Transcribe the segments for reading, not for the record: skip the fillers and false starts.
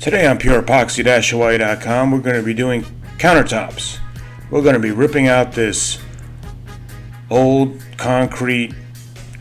Today on PurEpoxy-Hawaii.com we're going to be doing countertops. We're going to be ripping out this old concrete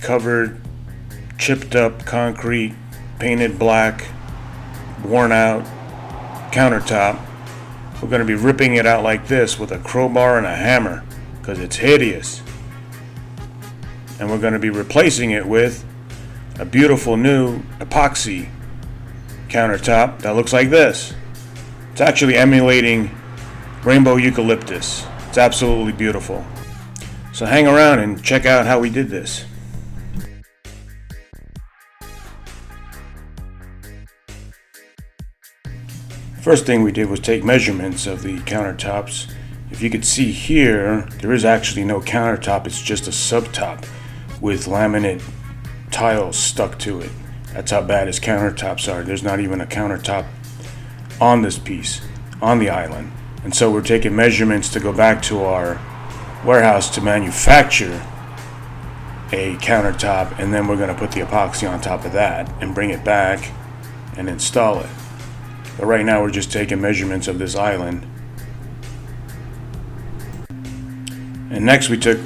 covered, chipped up concrete, painted black, worn out countertop. We're going to be ripping it out like this with a crowbar and a hammer because it's hideous. And we're going to be replacing it with a beautiful new epoxy countertop that looks like this. It's actually emulating rainbow eucalyptus. It's absolutely beautiful. So hang around and check out how we did this. First thing we did was take measurements of the countertops. If you could see here, there is actually no countertop, it's just a subtop with laminate tiles stuck to it. That's how bad his countertops are. There's not even a countertop on this piece, on the island. And so we're taking measurements to go back to our warehouse to manufacture a countertop, and then we're going to put the epoxy on top of that and bring it back and install it. But right now we're just taking measurements of this island. And next we took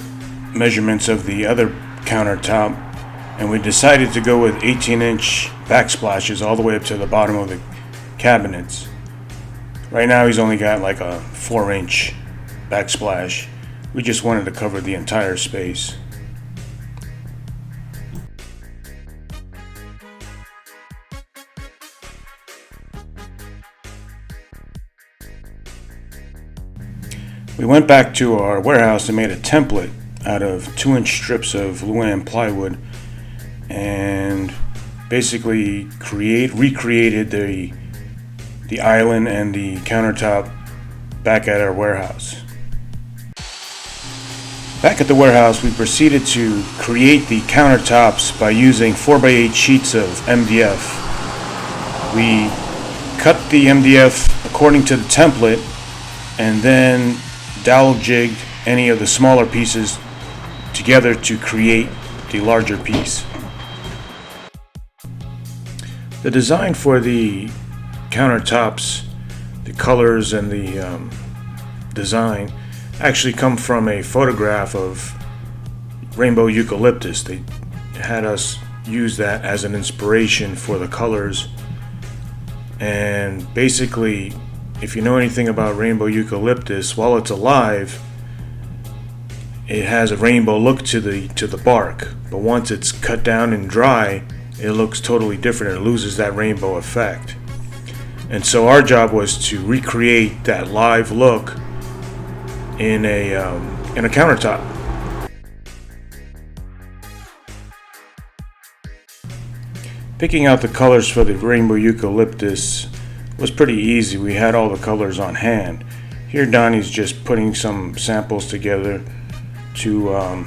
measurements of the other countertop, and we decided to go with 18-inch backsplashes all the way up to the bottom of the cabinets. Right now he's only got like a 4-inch backsplash. We just wanted to cover the entire space. We went back to our warehouse and made a template out of 2-inch strips of Luan plywood and basically recreated the island and the countertop back at our warehouse. Back at the warehouse, we proceeded to create the countertops by using 4x8 sheets of MDF. We cut the MDF according to the template and then dowel jigged any of the smaller pieces together to create the larger piece. The design for the countertops, the colors and the design actually come from a photograph of rainbow eucalyptus. They had us use that as an inspiration for the colors. And basically, if you know anything about rainbow eucalyptus, while it's alive, it has a rainbow look to the bark, but once it's cut down and dry, it looks totally different. It loses that rainbow effect. And so our job was to recreate that live look in a countertop. Picking out the colors for the rainbow eucalyptus was pretty easy. We had all the colors on hand. Here Donnie's just putting some samples together to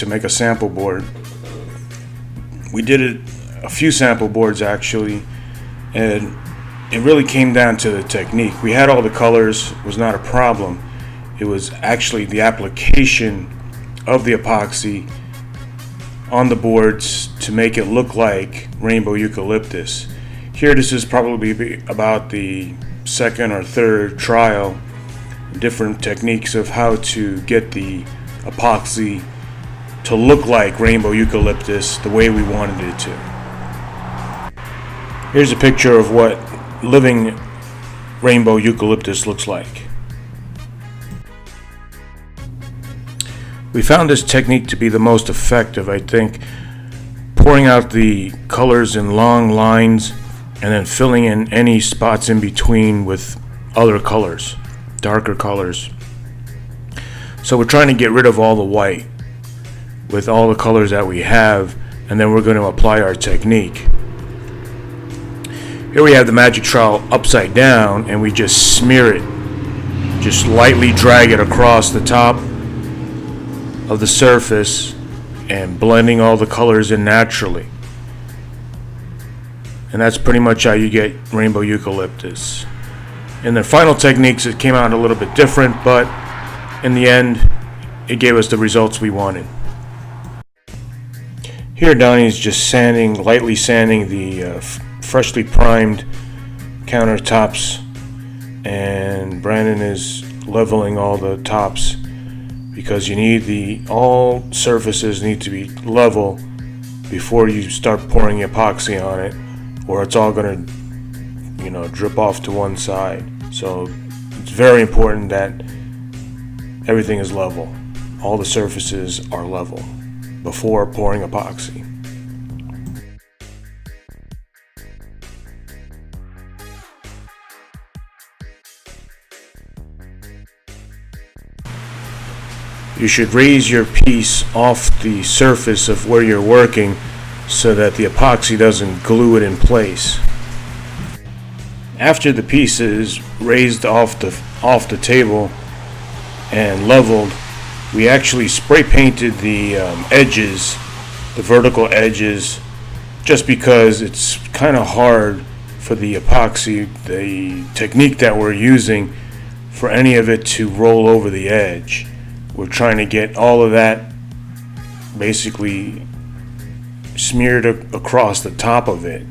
make a sample board. We did a few sample boards actually, and it really came down to the technique. We had all the colors, it was not a problem. It was actually the application of the epoxy on the boards to make it look like rainbow eucalyptus. Here this is probably about the second or third trial, different techniques of how to get the epoxy to look like rainbow eucalyptus the way we wanted it to. Here's a picture of what living rainbow eucalyptus looks like. We found this technique to be the most effective, I think, pouring out the colors in long lines and then filling in any spots in between with other colors, darker colors. So we're trying to get rid of all the white with all the colors that we have, and then we're going to apply our technique. Here we have the magic trowel upside down, and we just smear it, just lightly drag it across the top of the surface and blending all the colors in naturally. And that's pretty much how you get rainbow eucalyptus. In the final techniques it came out a little bit different, but in the end it gave us the results we wanted. Here Donnie's just lightly sanding the freshly primed countertops, and Brandon is leveling all the tops because you need all surfaces need to be level before you start pouring epoxy on it, or it's all going to drip off to one side. So it's very important that everything is level. All the surfaces are level before pouring epoxy. You should raise your piece off the surface of where you're working so that the epoxy doesn't glue it in place. After the piece is raised off the table and leveled, we actually spray painted the edges, the vertical edges, just because it's kind of hard for the epoxy, the technique that we're using, for any of it to roll over the edge. We're trying to get all of that basically smeared across the top of it,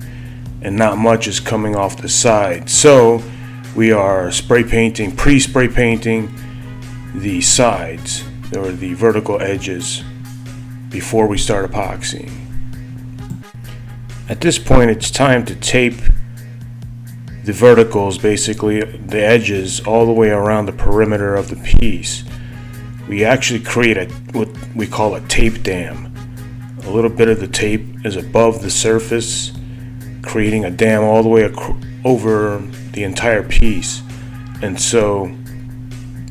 and not much is coming off the side. So we are pre-spray painting the sides, or the vertical edges, before we start epoxying. At this point, it's time to tape the verticals, basically the edges, all the way around the perimeter of the piece. We actually create what we call a tape dam. A little bit of the tape is above the surface, creating a dam all the way over the entire piece. And so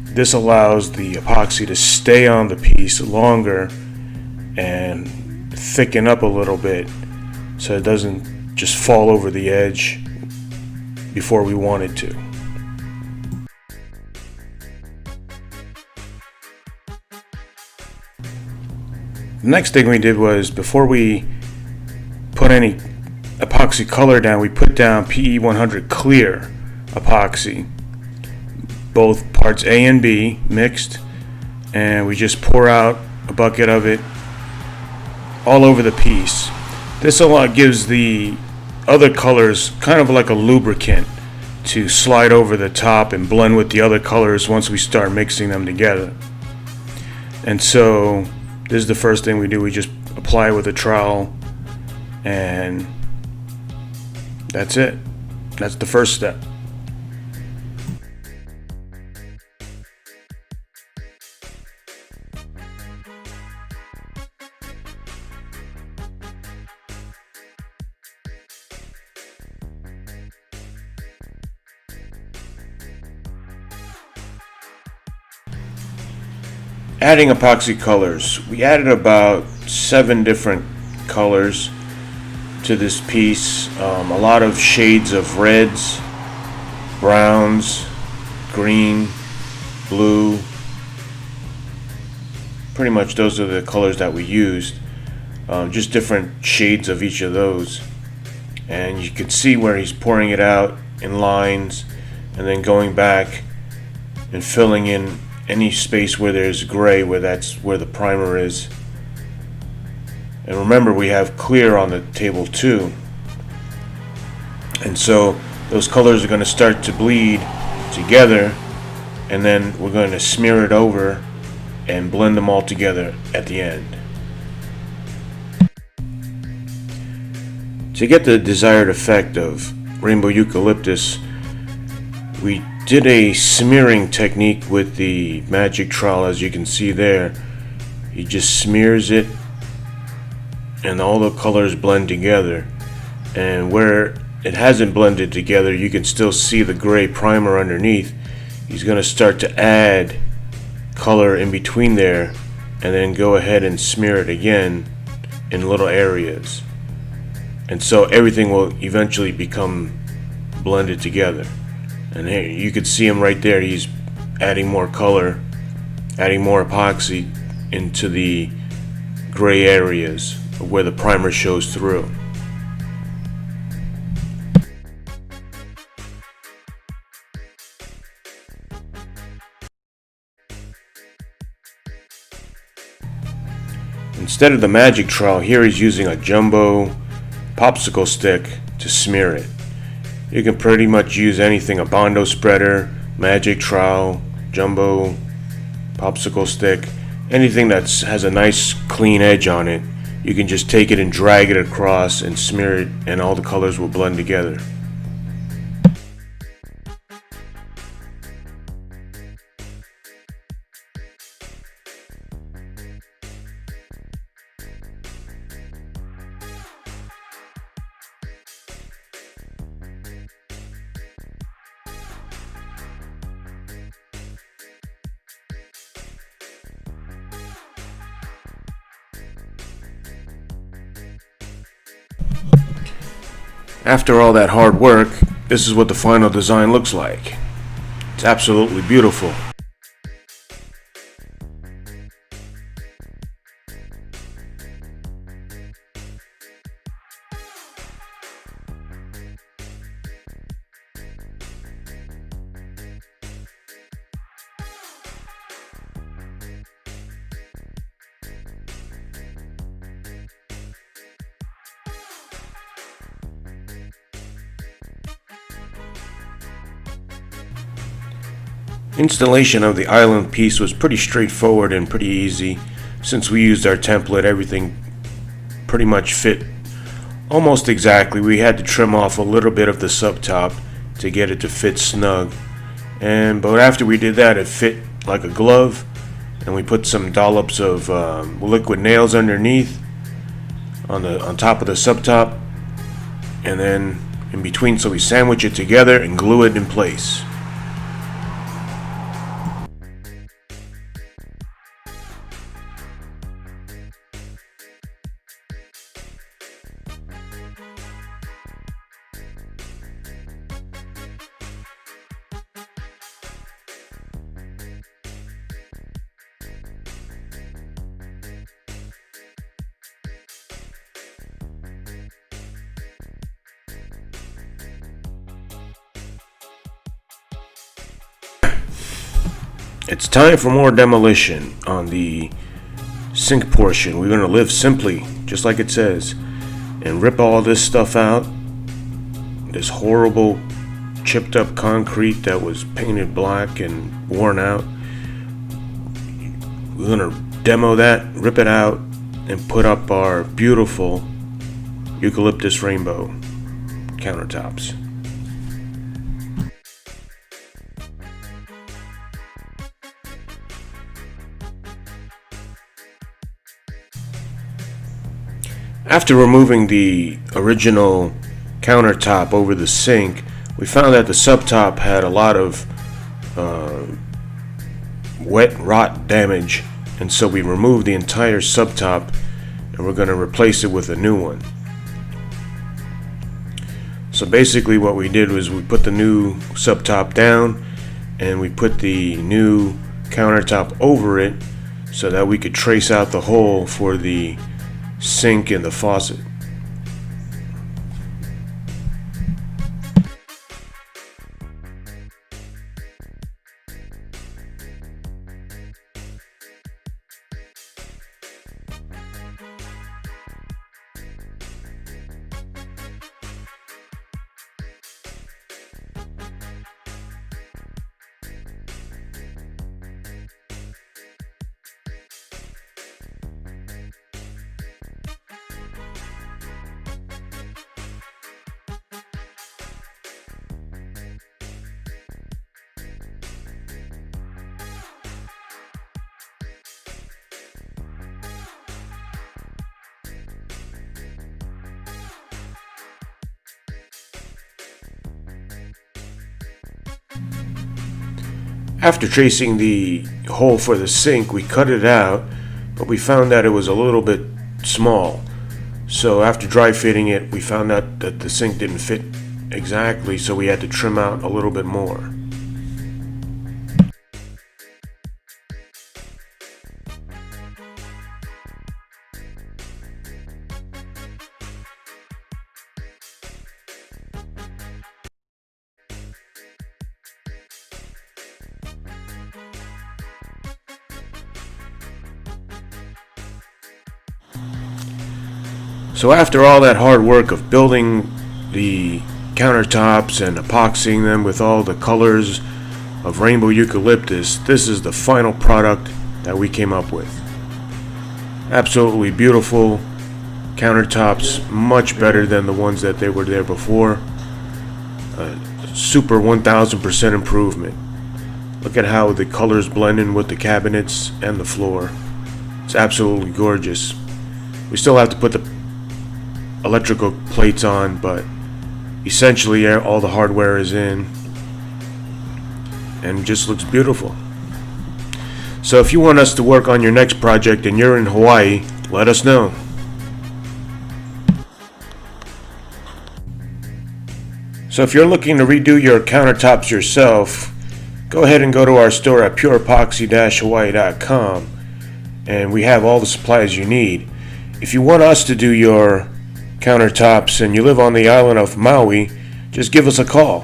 this allows the epoxy to stay on the piece longer and thicken up a little bit so it doesn't just fall over the edge before we want it to. The next thing we did was, before we put any epoxy color down, we put down PE 100 clear epoxy, both parts A and B mixed, and we just pour out a bucket of it all over the piece. This gives the other colors kind of like a lubricant to slide over the top and blend with the other colors once we start mixing them together. And so this is the first thing we do. We just apply it with a trowel, and that's it. That's the first step. Adding epoxy colors. We added about 7 different colors to this piece. A lot of shades of reds, browns, green, blue. Pretty much those are the colors that we used. Just different shades of each of those. And you can see where he's pouring it out in lines and then going back and filling in any space where there's gray, that's where the primer is. And remember, we have clear on the table too, and so those colors are going to start to bleed together, and then we're going to smear it over and blend them all together at the end. To get the desired effect of rainbow eucalyptus, we did a smearing technique with the magic trowel. As you can see there, he just smears it and all the colors blend together, and where it hasn't blended together, you can still see the gray primer underneath. He's going to start to add color in between there, and then go ahead and smear it again in little areas, and so everything will eventually become blended together. And here you can see him right there. He's adding more color, adding more epoxy into the gray areas where the primer shows through. And Instead of the magic trowel, here he's using a jumbo popsicle stick to smear it. You can pretty much use anything, a Bondo spreader, magic trowel, jumbo popsicle stick, anything that has a nice clean edge on it. You can just take it and drag it across and smear it, and all the colors will blend together. After all that hard work, this is what the final design looks like. It's absolutely beautiful. Installation of the island piece was pretty straightforward and pretty easy. Since we used our template, everything pretty much fit almost exactly. We had to trim off a little bit of the subtop to get it to fit snug, but after we did that, it fit like a glove. And we put some dollops of liquid nails underneath on top of the subtop, and then in between, so we sandwich it together and glue it in place. It's time for more demolition on the sink portion. We're going to live simply, just like it says, and rip all this stuff out. This horrible chipped up concrete that was painted black and worn out. We're going to demo that, rip it out, and put up our beautiful Eucalyptus rainbow countertops. After removing the original countertop over the sink, we found that the subtop had a lot of wet rot damage, and so we removed the entire subtop and we're going to replace it with a new one. So basically what we did was we put the new subtop down and we put the new countertop over it so that we could trace out the hole for the sink and the faucet. After tracing the hole for the sink, we cut it out, but we found that it was a little bit small. So after dry fitting it, we found out that the sink didn't fit exactly, so we had to trim out a little bit more. So after all that hard work of building the countertops and epoxying them with all the colors of rainbow eucalyptus, this is the final product that we came up with. Absolutely beautiful countertops, much better than the ones that they were there before. Super 1000% improvement. Look at how the colors blend in with the cabinets and the floor. It's absolutely gorgeous. We still have to put the electrical plates on, but essentially all the hardware is in and it just looks beautiful. So if you want us to work on your next project and you're in Hawaii, let us know. So if you're looking to redo your countertops yourself, go ahead and go to our store at PurEpoxy-Hawaii.com, and we have all the supplies you need. If you want us to do your countertops and you live on the island of Maui, just give us a call.